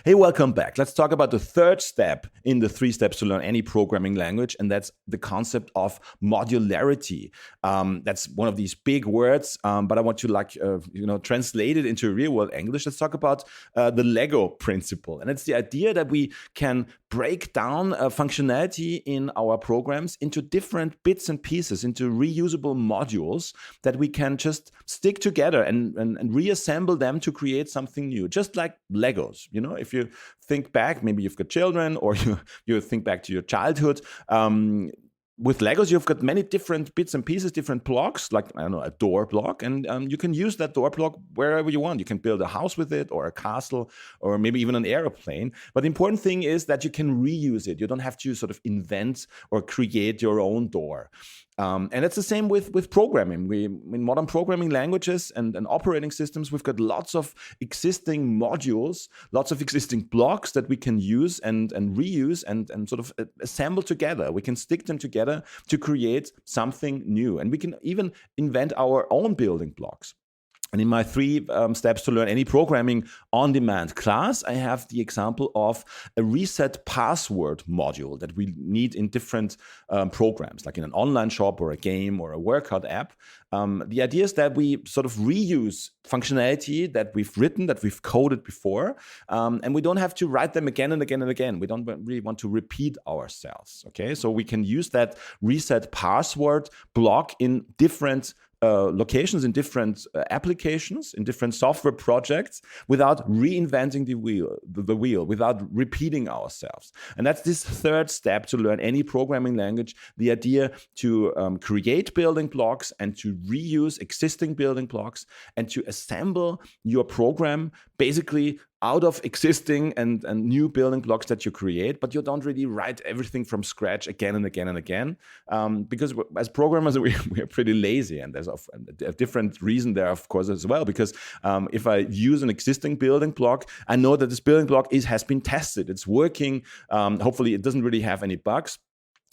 Hey, welcome back. Let's talk about the third step in the 3 steps to learn any programming language, and that's the concept of modularity. That's one of these big words, but I want to translate it into real world English. Let's talk about the Lego principle, and it's the idea that we can break down functionality in our programs into different bits and pieces, into reusable modules that we can just stick together and reassemble them to create something new, just like Legos. If you think back, maybe you've got children, or you think back to your childhood. With Legos, you've got many different bits and pieces, different blocks, like, I don't know, a door block, and you can use that door block wherever you want. You can build a house with it, or a castle, or maybe even an airplane. But the important thing is that you can reuse it. You don't have to sort of invent or create your own door. And it's the same with programming. In modern programming languages and operating systems, we've got lots of existing modules, lots of existing blocks that we can use and reuse and sort of assemble together. We can stick them together to create something new. And we can even invent our own building blocks. And in my 3 steps to learn any programming on-demand class, I have the example of a reset password module that we need in different programs, like in an online shop or a game or a workout app. The idea is that we sort of reuse functionality that we've written, that we've coded before, and we don't have to write them again and again and again. We don't really want to repeat ourselves, okay? So we can use that reset password block in different locations, in different applications, in different software projects, without reinventing the wheel, without repeating ourselves. And that's this 3rd step to learn any programming language, the idea to create building blocks and to reuse existing building blocks and to assemble your program basically out of existing and new building blocks that you create, but you don't really write everything from scratch again and again and again, because as programmers, we are pretty lazy, and there's a different reason there, of course, as well, because if I use an existing building block, I know that this building block has been tested, it's working, hopefully it doesn't really have any bugs.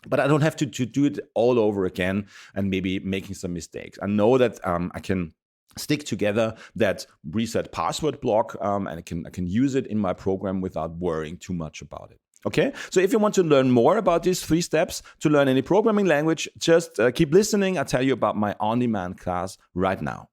But I don't have to do it all over again and maybe making some mistakes. I know that I can stick together that reset password block, and I can use it in my program without worrying too much about it. Okay, so if you want to learn more about these 3 steps to learn any programming language, just keep listening. I'll tell you about my on-demand class right now.